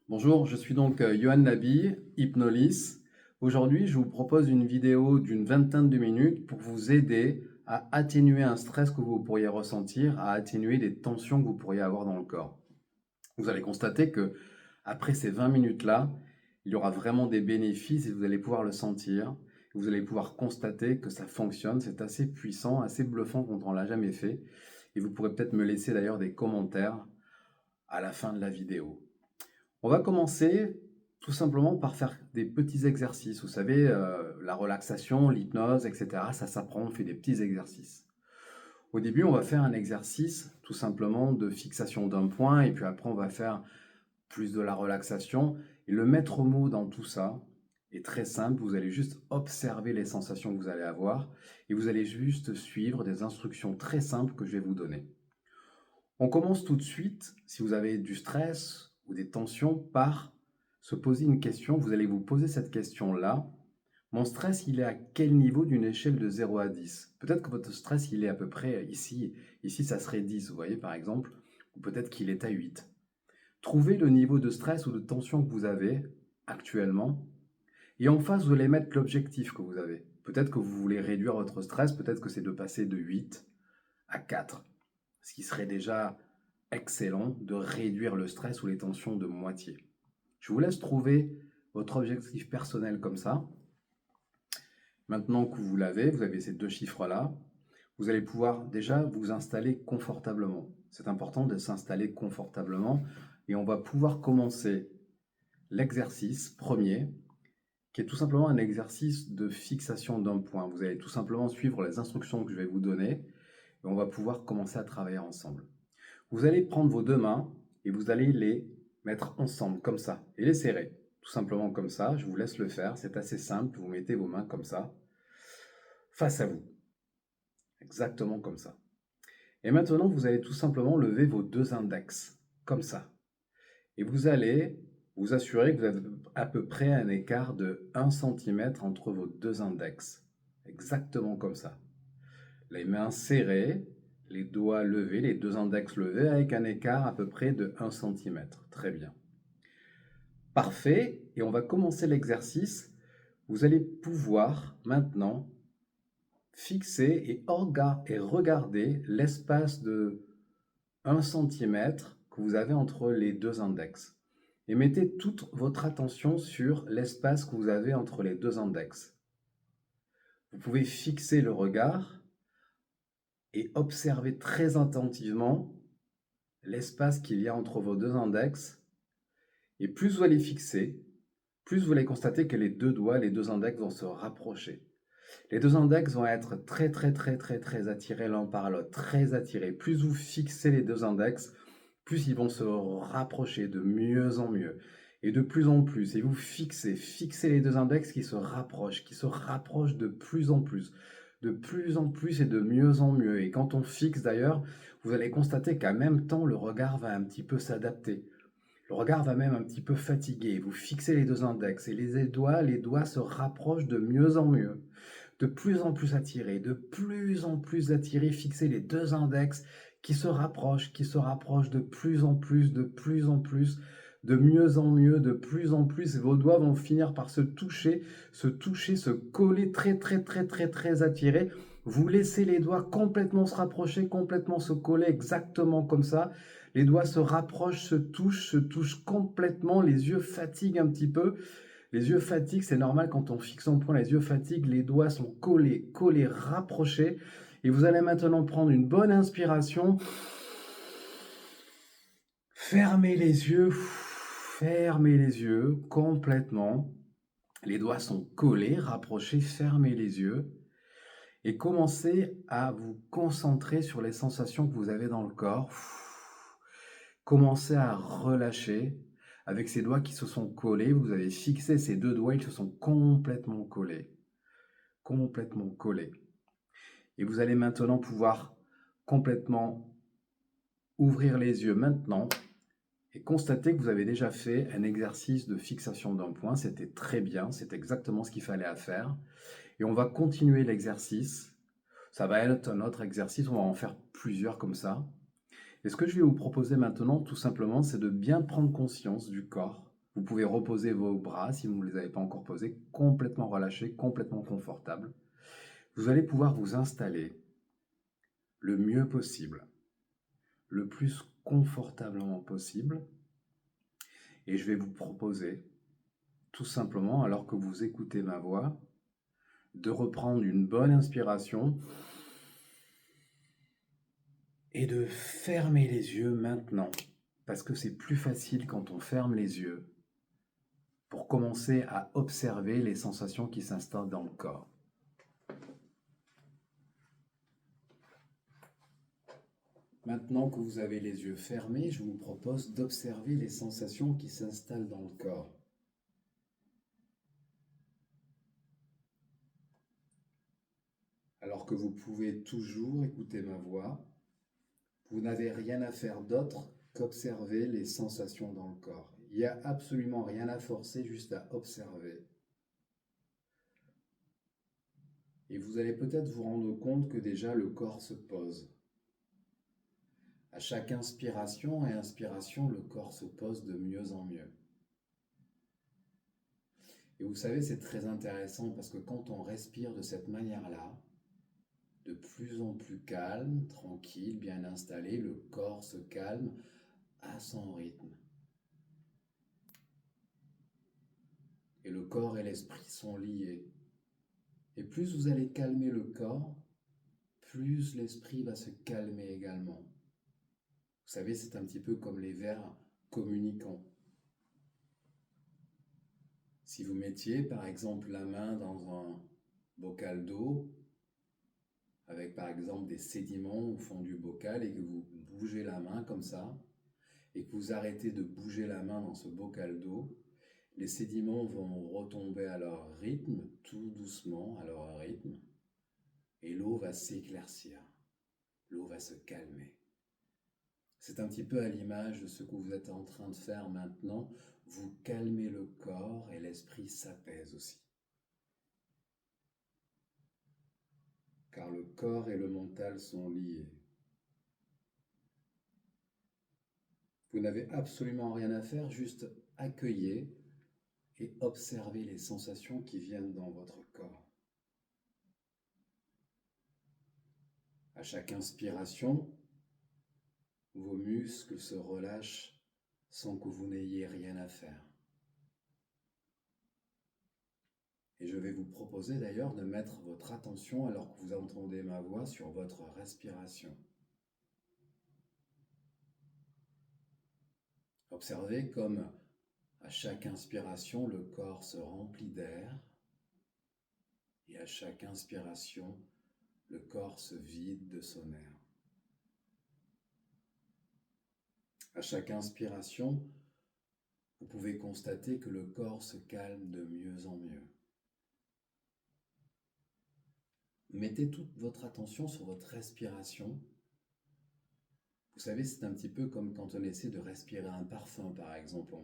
Bonjour, je suis donc Yohan Nabi, Hypnolis. Aujourd'hui, je vous propose une vidéo d'une vingtaine de minutes pour vous aider à atténuer un stress que vous pourriez ressentir, à atténuer des tensions que vous pourriez avoir dans le corps. Vous allez constater que après ces 20 minutes-là, il y aura vraiment des bénéfices et vous allez pouvoir le sentir. Vous allez pouvoir constater que ça fonctionne, c'est assez puissant, assez bluffant quand on l'a jamais fait. Et vous pourrez peut-être me laisser d'ailleurs des commentaires à la fin de la vidéo. On va commencer tout simplement par faire des petits exercices. Vous savez, la relaxation, l'hypnose, etc., ça s'apprend, on fait des petits exercices. Au début, on va faire un exercice tout simplement de fixation d'un point, et puis après, on va faire plus de la relaxation. Et le maître mot dans tout ça est très simple. Vous allez juste observer les sensations que vous allez avoir, et vous allez juste suivre des instructions très simples que je vais vous donner. On commence tout de suite, si vous avez du stress ou des tensions, par se poser une question. Vous allez vous poser cette question-là. Mon stress, il est à quel niveau d'une échelle de 0 à 10? Peut-être que votre stress, il est à peu près ici. Ici, ça serait 10, vous voyez, par exemple. Ou peut-être qu'il est à 8. Trouvez le niveau de stress ou de tension que vous avez actuellement. Et en face, vous allez mettre l'objectif que vous avez. Peut-être que vous voulez réduire votre stress. Peut-être que c'est de passer de 8 à 4. Ce qui serait déjà excellent de réduire le stress ou les tensions de moitié. Je vous laisse trouver votre objectif personnel comme ça. Maintenant que vous l'avez, vous avez ces deux chiffres-là, vous allez pouvoir déjà vous installer confortablement. C'est important de s'installer confortablement et on va pouvoir commencer l'exercice premier, qui est tout simplement un exercice de fixation d'un point. Vous allez tout simplement suivre les instructions que je vais vous donner et on va pouvoir commencer à travailler ensemble. Vous allez prendre vos deux mains et vous allez les mettre ensemble, comme ça, et les serrer. Tout simplement comme ça, je vous laisse le faire, c'est assez simple, vous mettez vos mains comme ça, face à vous, exactement comme ça. Et maintenant, vous allez tout simplement lever vos deux index, comme ça. Et vous allez vous assurer que vous avez à peu près un écart de 1 cm entre vos deux index, exactement comme ça. Les mains serrées, les doigts levés, les deux index levés avec un écart à peu près de 1 cm. Très bien. Parfait. Et on va commencer l'exercice. Vous allez pouvoir maintenant fixer et regarder l'espace de 1 cm que vous avez entre les deux index. Et mettez toute votre attention sur l'espace que vous avez entre les deux index. Vous pouvez fixer le regard et observer très attentivement l'espace qu'il y a entre vos deux index. Et plus vous allez fixer, plus vous allez constater que les deux doigts, les deux index vont se rapprocher. Les deux index vont être très attirés l'un par l'autre, très attirés. Plus vous fixez les deux index, plus ils vont se rapprocher de mieux en mieux. Et de plus en plus. Et vous fixez les deux index qui se rapprochent de plus en plus et de mieux en mieux. Et quand on fixe d'ailleurs, vous allez constater qu'en même temps, le regard va un petit peu s'adapter. Le regard va même un petit peu fatiguer. Vous fixez les deux index et les doigts se rapprochent de mieux en mieux. De plus en plus attirés, de plus en plus attirés. Fixez les deux index qui se rapprochent de plus en plus, de plus en plus, de mieux en mieux, de plus en plus. Et vos doigts vont finir par se coller très attirés. Vous laissez les doigts complètement se rapprocher, complètement se coller, exactement comme ça. Les doigts se rapprochent, se touchent complètement, les yeux fatiguent un petit peu. Les yeux fatiguent, c'est normal quand on fixe un point, les yeux fatiguent, les doigts sont collés, rapprochés. Et vous allez maintenant prendre une bonne inspiration. Fermez les yeux complètement. Les doigts sont collés, rapprochés, fermez les yeux. Et commencez à vous concentrer sur les sensations que vous avez dans le corps. Commencez à relâcher. Avec ces doigts qui se sont collés, vous avez fixé ces deux doigts, ils se sont complètement collés. Complètement collés. Et vous allez maintenant pouvoir complètement ouvrir les yeux maintenant et constater que vous avez déjà fait un exercice de fixation d'un point. C'était très bien, c'est exactement ce qu'il fallait faire. Et on va continuer l'exercice. Ça va être un autre exercice, on va en faire plusieurs comme ça. Et ce que je vais vous proposer maintenant, tout simplement, c'est de bien prendre conscience du corps, Vous pouvez reposer vos bras si vous ne les avez pas encore posés, complètement relâchés, complètement confortables. Vous allez pouvoir vous installer le mieux possible, le plus confortablement possible. Et je vais vous proposer, tout simplement, alors que vous écoutez ma voix, de reprendre une bonne inspiration et de fermer les yeux maintenant, parce que c'est plus facile quand on ferme les yeux pour commencer à observer les sensations qui s'installent dans le corps. Maintenant que vous avez les yeux fermés, je vous propose d'observer les sensations qui s'installent dans le corps. Alors que vous pouvez toujours écouter ma voix, vous n'avez rien à faire d'autre qu'observer les sensations dans le corps. Il n'y a absolument rien à forcer, juste à observer. Et vous allez peut-être vous rendre compte que déjà le corps se pose. À chaque inspiration et inspiration, le corps se pose de mieux en mieux. Et vous savez, c'est très intéressant parce que quand on respire de cette manière-là, de plus en plus calme, tranquille, bien installé, le corps se calme à son rythme. Et le corps et l'esprit sont liés. Et plus vous allez calmer le corps, plus l'esprit va se calmer également. Vous savez, c'est un petit peu comme les vers communicants. Si vous mettiez par exemple la main dans un bocal d'eau, avec par exemple des sédiments au fond du bocal et que vous bougez la main comme ça, et que vous arrêtez de bouger la main dans ce bocal d'eau, les sédiments vont retomber à leur rythme, tout doucement à leur rythme, et l'eau va s'éclaircir, l'eau va se calmer. C'est un petit peu à l'image de ce que vous êtes en train de faire maintenant. Vous calmez le corps et l'esprit s'apaise aussi. Car le corps et le mental sont liés. Vous n'avez absolument rien à faire, juste accueillez et observez les sensations qui viennent dans votre corps. À chaque inspiration, vos muscles se relâchent sans que vous n'ayez rien à faire. Et je vais vous proposer d'ailleurs de mettre votre attention, alors que vous entendez ma voix, sur votre respiration. Observez comme à chaque inspiration, le corps se remplit d'air et à chaque inspiration, le corps se vide de son air. À chaque inspiration, vous pouvez constater que le corps se calme de mieux en mieux. Mettez toute votre attention sur votre respiration. Vous savez, c'est un petit peu comme quand on essaie de respirer un parfum, par exemple.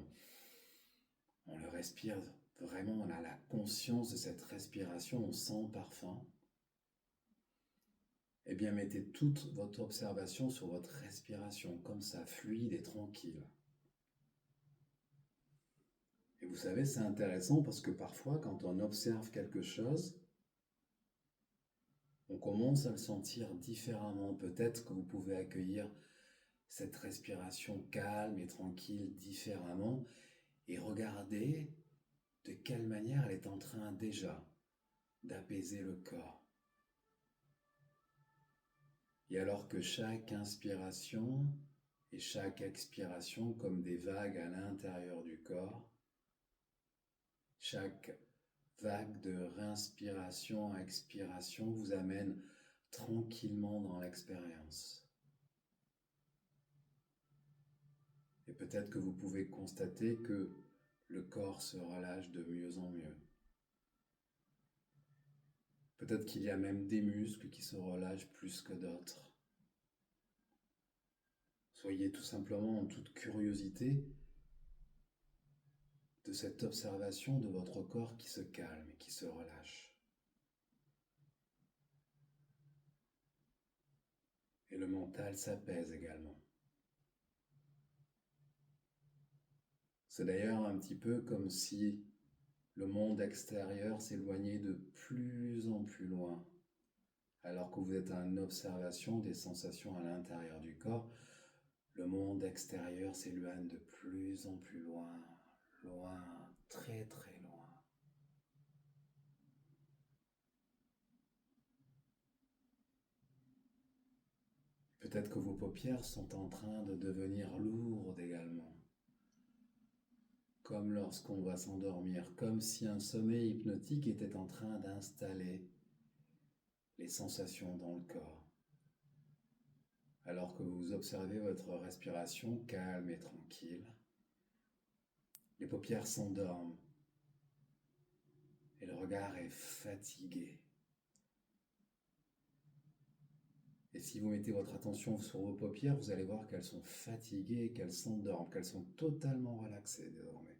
On le respire vraiment, on a la conscience de cette respiration, on sent le parfum. Eh bien, mettez toute votre observation sur votre respiration, comme ça, fluide et tranquille. Et vous savez, c'est intéressant parce que parfois, quand on observe quelque chose, on commence à le sentir différemment. Peut-être que vous pouvez accueillir cette respiration calme et tranquille différemment et regarder de quelle manière elle est en train déjà d'apaiser le corps. Et alors que chaque inspiration et chaque expiration, comme des vagues à l'intérieur du corps, chaque vague de réinspiration, expiration vous amène tranquillement dans l'expérience. Et peut-être que vous pouvez constater que le corps se relâche de mieux en mieux. Peut-être qu'il y a même des muscles qui se relâchent plus que d'autres. Soyez tout simplement en toute curiosité de cette observation de votre corps qui se calme et qui se relâche. Et le mental s'apaise également. C'est d'ailleurs un petit peu comme si le monde extérieur s'éloignait de plus en plus loin, alors que vous êtes en observation des sensations à l'intérieur du corps. Le monde extérieur s'éloigne de plus en plus loin, loin, très très loin. Peut-être que vos paupières sont en train de devenir lourdes également, comme lorsqu'on va s'endormir, comme si un sommeil hypnotique était en train d'installer les sensations dans le corps, alors que vous observez votre respiration calme et tranquille. Les paupières s'endorment et le regard est fatigué. Et si vous mettez votre attention sur vos paupières, vous allez voir qu'elles sont fatiguées, qu'elles s'endorment, qu'elles sont totalement relaxées désormais.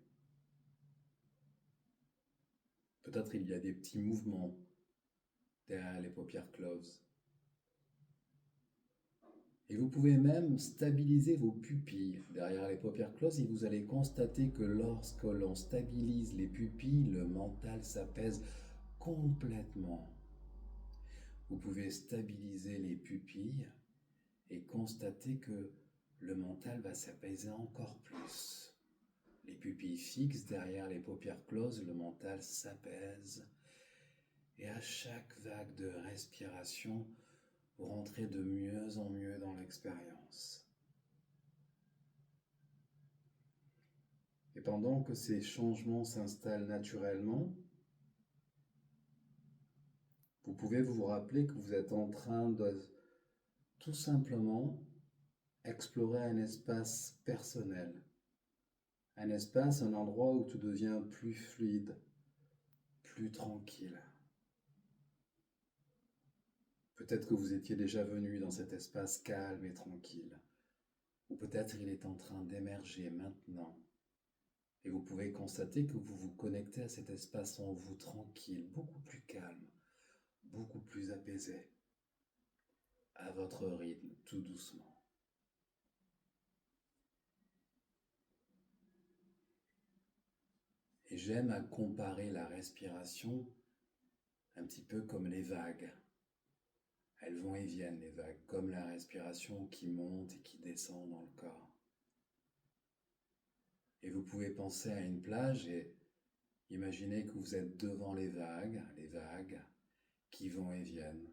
Peut-être il y a des petits mouvements derrière les paupières closes. Et vous pouvez même stabiliser vos pupilles derrière les paupières closes et vous allez constater que lorsque l'on stabilise les pupilles, le mental s'apaise complètement. Vous pouvez stabiliser les pupilles et constater que le mental va s'apaiser encore plus. Les pupilles fixes derrière les paupières closes, le mental s'apaise. Et à chaque vague de respiration, vous rentrez de mieux en mieux dans l'expérience. Et pendant que ces changements s'installent naturellement, vous pouvez vous rappeler que vous êtes en train de tout simplement explorer un espace personnel. Un espace, un endroit où tout devient plus fluide, plus tranquille. Peut-être que vous étiez déjà venu dans cet espace calme et tranquille, ou peut-être il est en train d'émerger maintenant. Et vous pouvez constater que vous vous connectez à cet espace en vous tranquille, beaucoup plus calme, beaucoup plus apaisé, à votre rythme, tout doucement. Et j'aime à comparer la respiration un petit peu comme les vagues. Elles vont et viennent, les vagues, comme la respiration qui monte et qui descend dans le corps. Et vous pouvez penser à une plage et imaginez que vous êtes devant les vagues qui vont et viennent.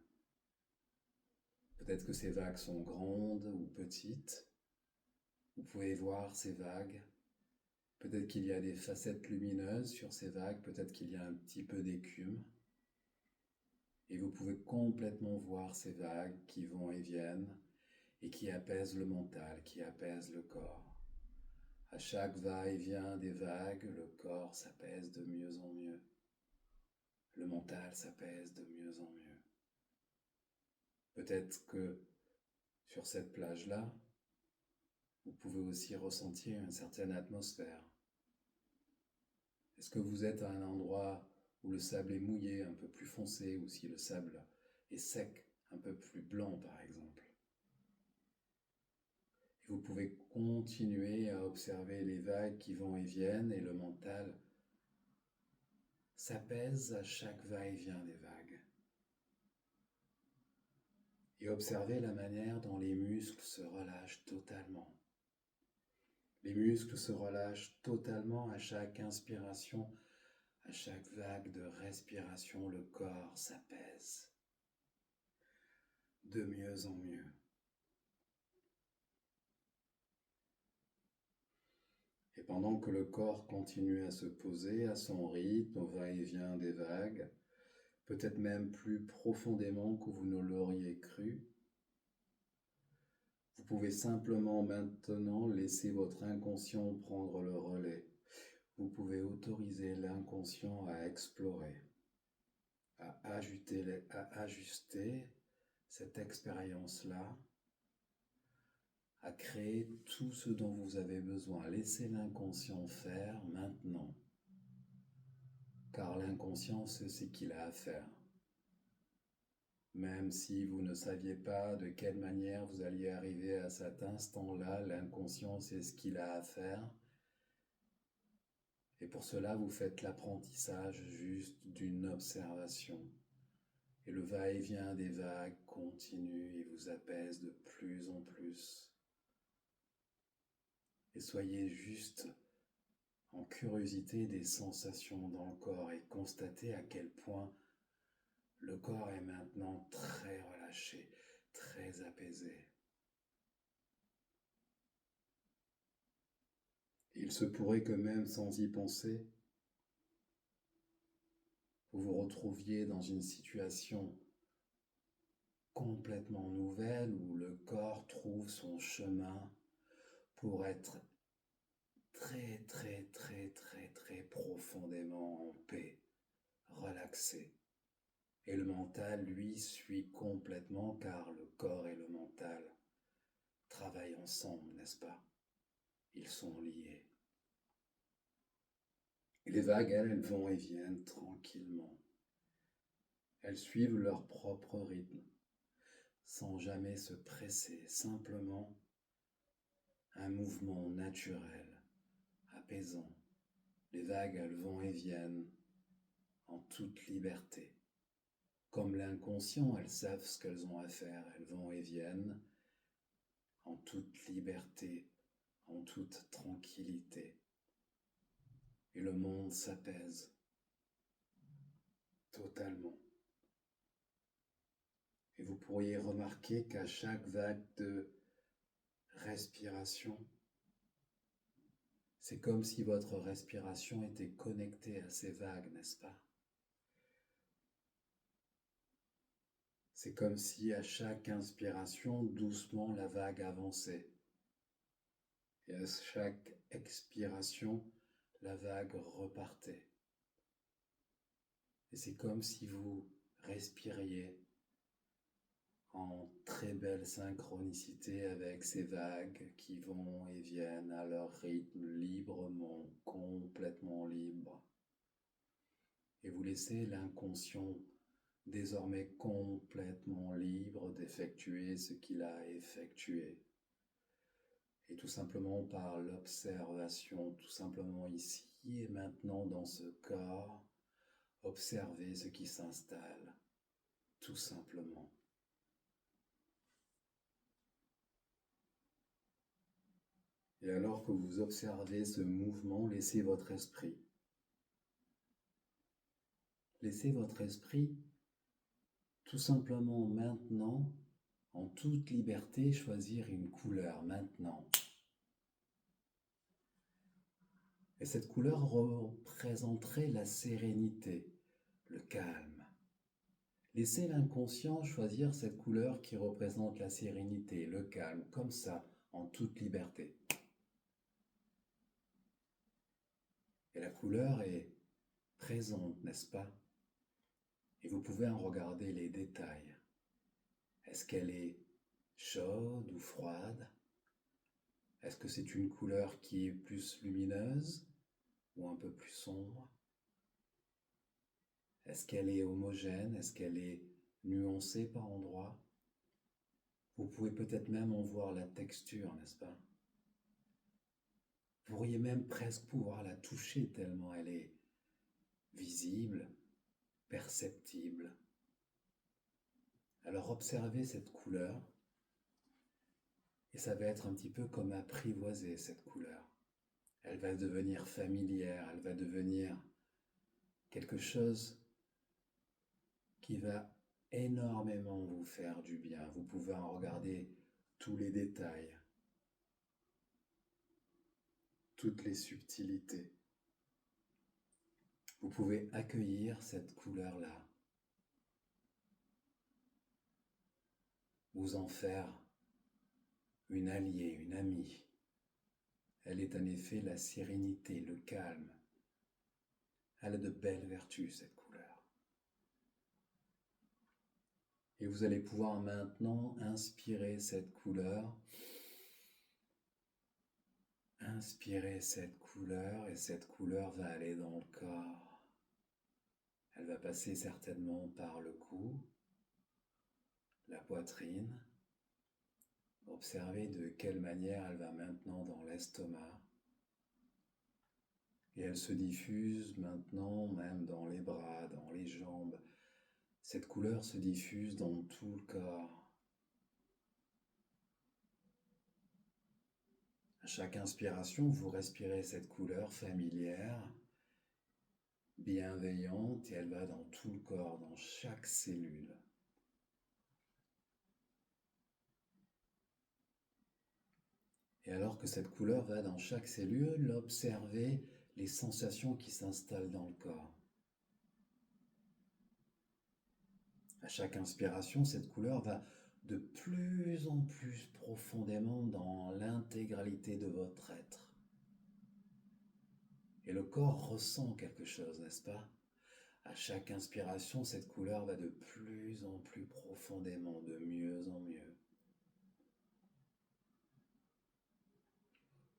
Peut-être que ces vagues sont grandes ou petites. Vous pouvez voir ces vagues. Peut-être qu'il y a des facettes lumineuses sur ces vagues, peut-être qu'il y a un petit peu d'écume. Et vous pouvez complètement voir ces vagues qui vont et viennent et qui apaisent le mental, qui apaisent le corps. À chaque va-et-vient des vagues, le corps s'apaise de mieux en mieux. Le mental s'apaise de mieux en mieux. Peut-être que sur cette plage-là, vous pouvez aussi ressentir une certaine atmosphère. Est-ce que vous êtes à un endroit où le sable est mouillé, un peu plus foncé, ou si le sable est sec, un peu plus blanc par exemple? Et vous pouvez continuer à observer les vagues qui vont et viennent et le mental s'apaise à chaque va-et-vient des vagues. Et observez la manière dont les muscles se relâchent totalement. Les muscles se relâchent totalement à chaque inspiration, à chaque vague de respiration, le corps s'apaise de mieux en mieux. Et pendant que le corps continue à se poser à son rythme, au va-et-vient des vagues, peut-être même plus profondément que vous ne l'auriez cru, vous pouvez simplement maintenant laisser votre inconscient prendre le relais. Vous pouvez autoriser l'inconscient à explorer, à ajuster cette expérience-là, à créer tout ce dont vous avez besoin. Laissez l'inconscient faire maintenant, car l'inconscient sait ce qu'il a à faire. Même si vous ne saviez pas de quelle manière vous alliez arriver à cet instant-là, l'inconscient sait ce qu'il a à faire Et pour cela, vous faites l'apprentissage juste d'une observation. Et le va-et-vient des vagues continue et vous apaise de plus en plus. Et soyez juste en curiosité des sensations dans le corps et constatez à quel point le corps est maintenant très relâché, très apaisé. Il se pourrait que même sans y penser, vous vous retrouviez dans une situation complètement nouvelle où le corps trouve son chemin pour être très très très très très profondément en paix, relaxé. Et le mental, lui, suit complètement car le corps et le mental travaillent ensemble, n'est-ce pas? Ils sont liés. Et les vagues, elles vont et viennent tranquillement. Elles suivent leur propre rythme, sans jamais se presser, simplement un mouvement naturel, apaisant. Les vagues, elles vont et viennent en toute liberté. Comme l'inconscient, elles savent ce qu'elles ont à faire, elles vont et viennent en toute liberté, en toute tranquillité. Et le monde s'apaise totalement. Et vous pourriez remarquer qu'à chaque vague de respiration, c'est comme si votre respiration était connectée à ces vagues, n'est-ce pas? C'est comme si à chaque inspiration, doucement, la vague avançait. Et à chaque expiration, la vague repartait. Et c'est comme si vous respiriez en très belle synchronicité avec ces vagues qui vont et viennent à leur rythme librement, complètement libre. Et vous laissez l'inconscient désormais complètement libre d'effectuer ce qu'il a effectué. Et tout simplement par l'observation, tout simplement ici et maintenant dans ce corps, observez ce qui s'installe, tout simplement. Et alors que vous observez ce mouvement, laissez votre esprit tout simplement maintenant, en toute liberté, choisir une couleur maintenant. Et cette couleur représenterait la sérénité, le calme. Laissez l'inconscient choisir cette couleur qui représente la sérénité, le calme, comme ça, en toute liberté. Et la couleur est présente, n'est-ce pas? Et vous pouvez en regarder les détails. Est-ce qu'elle est chaude ou froide? Est-ce que c'est une couleur qui est plus lumineuse ou un peu plus sombre? Est-ce qu'elle est homogène? Est-ce qu'elle est nuancée par endroits? Vous pouvez peut-être même en voir la texture, n'est-ce pas? Vous pourriez même presque pouvoir la toucher tellement elle est visible, perceptible. Alors observez cette couleur et ça va être un petit peu comme apprivoiser cette couleur. Elle va devenir familière, elle va devenir quelque chose qui va énormément vous faire du bien. Vous pouvez en regarder tous les détails, toutes les subtilités. Vous pouvez accueillir cette couleur-là, vous en faire une alliée, une amie. Elle est en effet la sérénité, le calme. Elle a de belles vertus, cette couleur. Et vous allez pouvoir maintenant inspirer cette couleur. Inspirez cette couleur et cette couleur va aller dans le corps. Elle va passer certainement par le cou, la poitrine. Observez de quelle manière elle va maintenant dans l'estomac. Et elle se diffuse maintenant même dans les bras, dans les jambes. Cette couleur se diffuse dans tout le corps. À chaque inspiration, vous respirez cette couleur familière, bienveillante, et elle va dans tout le corps, dans chaque cellule. Et alors que cette couleur va dans chaque cellule, observez les sensations qui s'installent dans le corps. À chaque inspiration, cette couleur va de plus en plus profondément dans l'intégralité de votre être. Et le corps ressent quelque chose, n'est-ce pas? À chaque inspiration, cette couleur va de plus en plus profondément, de mieux en mieux.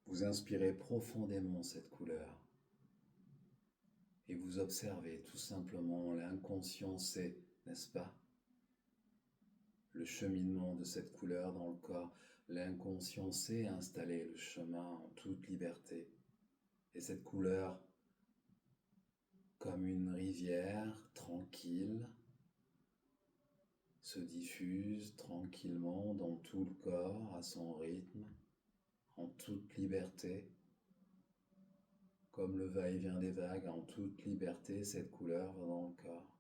Vous inspirez profondément cette couleur et vous observez tout simplement l'inconscient sait, n'est-ce pas? Le cheminement de cette couleur dans le corps, l'inconscient sait installer le chemin en toute liberté. Et cette couleur, comme une rivière tranquille, se diffuse tranquillement dans tout le corps à son rythme, en toute liberté. Comme le va-et-vient des vagues, en toute liberté, cette couleur va dans le corps.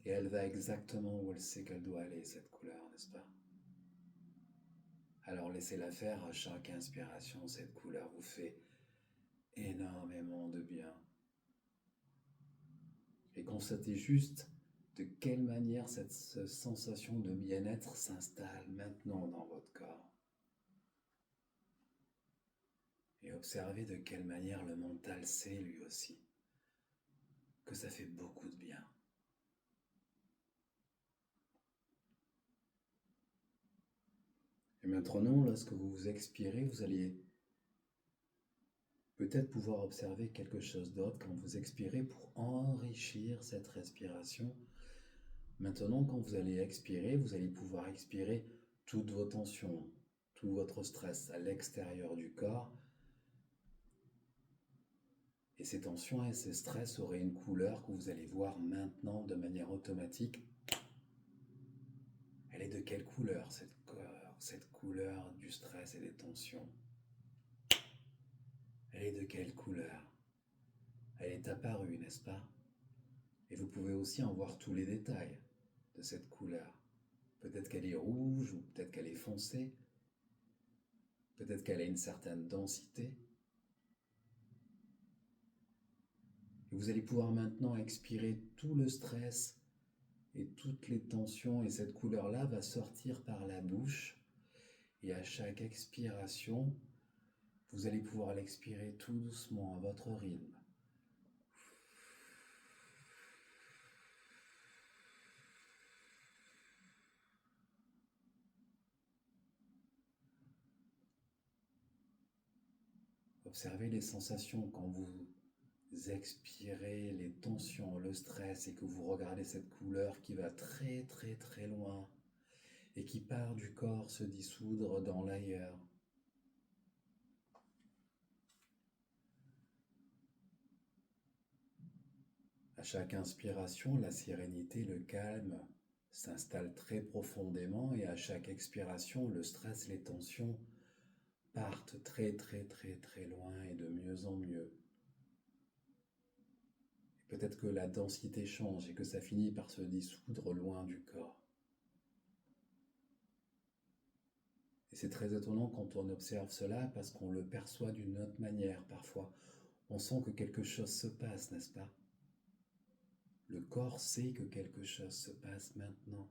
Et elle va exactement où elle sait qu'elle doit aller, cette couleur, n'est-ce pas? Alors laissez-la faire à chaque inspiration, cette couleur vous fait énormément de bien. Et constatez juste de quelle manière cette sensation de bien-être s'installe maintenant dans votre corps. Et observez de quelle manière le mental sait lui aussi que ça fait beaucoup de bien. Et maintenant, lorsque vous expirez, vous allez peut-être pouvoir observer quelque chose d'autre quand vous expirez pour enrichir cette respiration. Maintenant, quand vous allez expirer, vous allez pouvoir expirer toutes vos tensions, tout votre stress à l'extérieur du corps. Et ces tensions et ces stress auraient une couleur que vous allez voir maintenant de manière automatique. Elle est de quelle couleur cette couleur du stress et des tensions? Elle est de quelle couleur? Elle est apparue, n'est-ce pas? Et vous pouvez aussi en voir tous les détails de cette couleur. Peut-être qu'elle est rouge ou peut-être qu'elle est foncée. Peut-être qu'elle a une certaine densité. Et vous allez pouvoir maintenant expirer tout le stress et toutes les tensions, et cette couleur-là va sortir par la bouche. Et à chaque expiration, vous allez pouvoir l'expirer tout doucement à votre rythme. Observez les sensations quand vous expirez les tensions, le stress, et que vous regardez cette couleur qui va très très très loin et qui part du corps se dissoudre dans l'ailleurs. À chaque inspiration, la sérénité, le calme s'installent très profondément, et à chaque expiration, le stress, les tensions partent très très très très loin et de mieux en mieux. Et peut-être que la densité change et que ça finit par se dissoudre loin du corps. Et c'est très étonnant quand on observe cela parce qu'on le perçoit d'une autre manière parfois. On sent que quelque chose se passe, n'est-ce pas? Le corps sait que quelque chose se passe maintenant.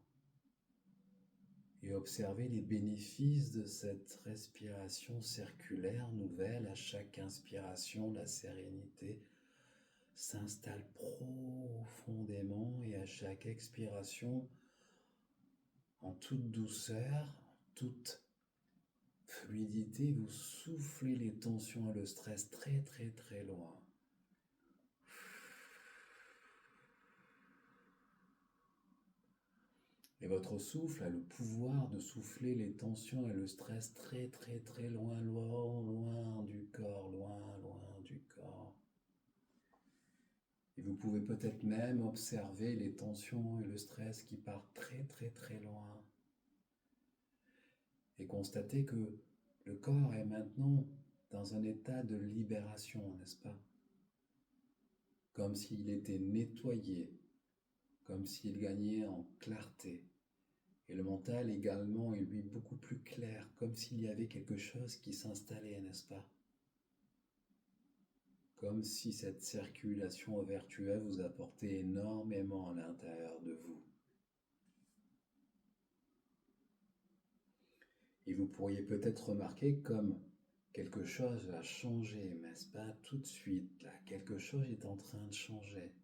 Et observez les bénéfices de cette respiration circulaire nouvelle. À chaque inspiration, la sérénité s'installe profondément, et à chaque expiration, en toute douceur, toute fluidité, vous soufflez les tensions et le stress très très très loin. Et votre souffle a le pouvoir de souffler les tensions et le stress très très très loin, loin, loin du corps, loin, loin du corps. Et vous pouvez peut-être même observer les tensions et le stress qui partent très très très loin. Et constater que le corps est maintenant dans un état de libération, n'est-ce pas? Comme s'il était nettoyé, comme s'il gagnait en clarté. Et le mental également est lui beaucoup plus clair, comme s'il y avait quelque chose qui s'installait, n'est-ce pas? Comme si cette circulation vertueuse vous apportait énormément à l'intérieur de vous. Et vous pourriez peut-être remarquer comme quelque chose a changé, n'est-ce pas? Tout de suite, là, quelque chose est en train de changer.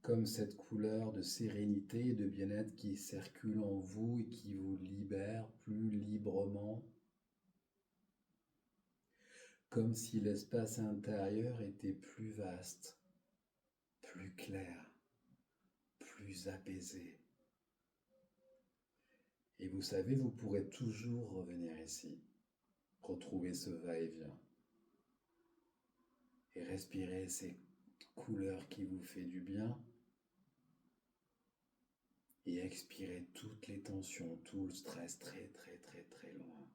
Comme cette couleur de sérénité et de bien-être qui circule en vous et qui vous libère plus librement. Comme si l'espace intérieur était plus vaste, plus clair, plus apaisé. Et vous savez, vous pourrez toujours revenir ici, retrouver ce va-et-vient et respirer ces couleurs qui vous fait du bien et expirer toutes les tensions, tout le stress très très très très loin.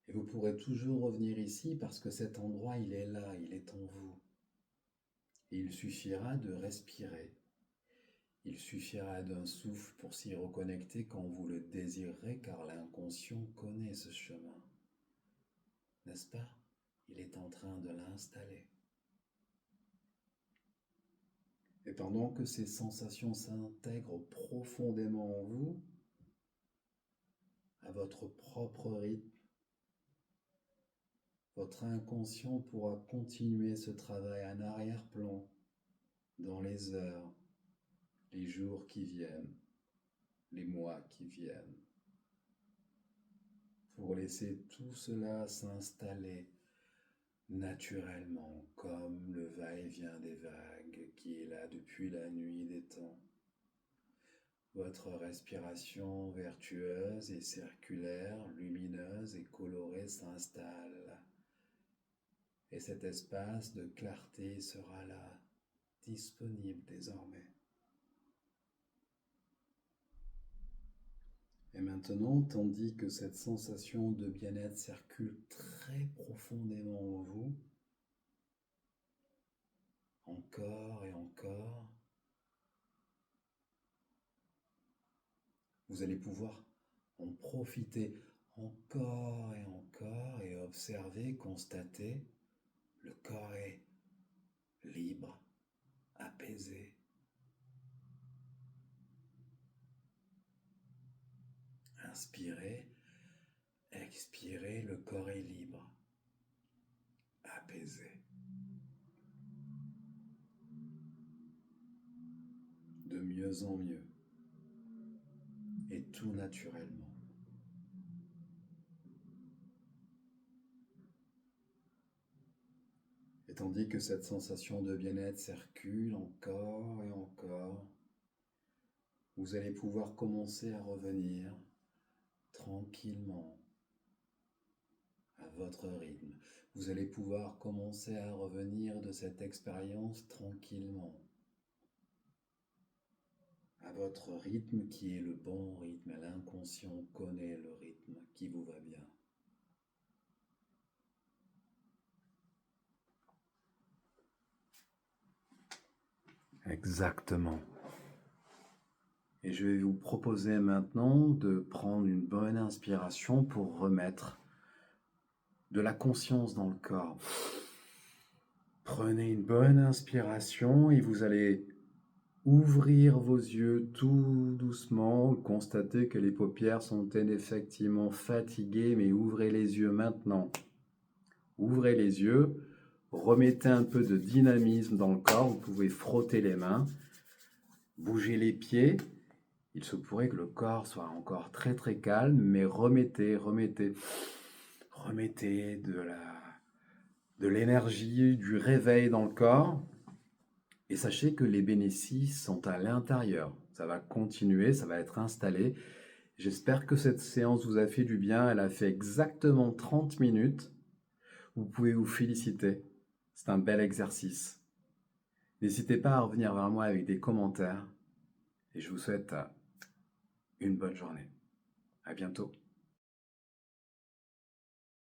Et vous pourrez toujours revenir ici parce que cet endroit, il est là, il est en vous. Et il suffira de respirer. Il suffira d'un souffle pour s'y reconnecter quand vous le désirerez, car l'inconscient connaît ce chemin. N'est-ce pas? Il est en train de l'installer. Et pendant que ces sensations s'intègrent profondément en vous, à votre propre rythme, votre inconscient pourra continuer ce travail en arrière-plan dans les heures, les jours qui viennent, les mois qui viennent, pour laisser tout cela s'installer naturellement, comme le va-et-vient des vagues qui est là depuis la nuit des temps. Votre respiration vertueuse et circulaire, lumineuse et colorée s'installe. Et cet espace de clarté sera là, disponible désormais. Et maintenant, tandis que cette sensation de bien-être circule très profondément en vous, encore et encore, vous allez pouvoir en profiter encore et observer, constater, le corps est libre, apaisé. Inspirez, expirez, le corps est libre, apaisé. De mieux en mieux, et tout naturellement. Et tandis que cette sensation de bien-être circule encore et encore, vous allez pouvoir commencer à revenir tranquillement à votre rythme. Vous allez pouvoir commencer à revenir de cette expérience tranquillement à votre rythme qui est le bon rythme. L'inconscient connaît le rythme qui vous va bien. Exactement. Et je vais vous proposer maintenant de prendre une bonne inspiration pour remettre de la conscience dans le corps. Prenez une bonne inspiration et vous allez ouvrir vos yeux tout doucement. Constatez que les paupières sont effectivement fatiguées, mais ouvrez les yeux maintenant. Ouvrez les yeux, remettez un peu de dynamisme dans le corps. Vous pouvez frotter les mains, bouger les pieds. Il se pourrait que le corps soit encore très très calme, mais remettez de l'énergie, du réveil dans le corps. Et sachez que les bénéfices sont à l'intérieur. Ça va continuer, ça va être installé. J'espère que cette séance vous a fait du bien. Elle a fait exactement 30 minutes. Vous pouvez vous féliciter. C'est un bel exercice. N'hésitez pas à revenir vers moi avec des commentaires. Et je vous souhaite une bonne journée. À bientôt.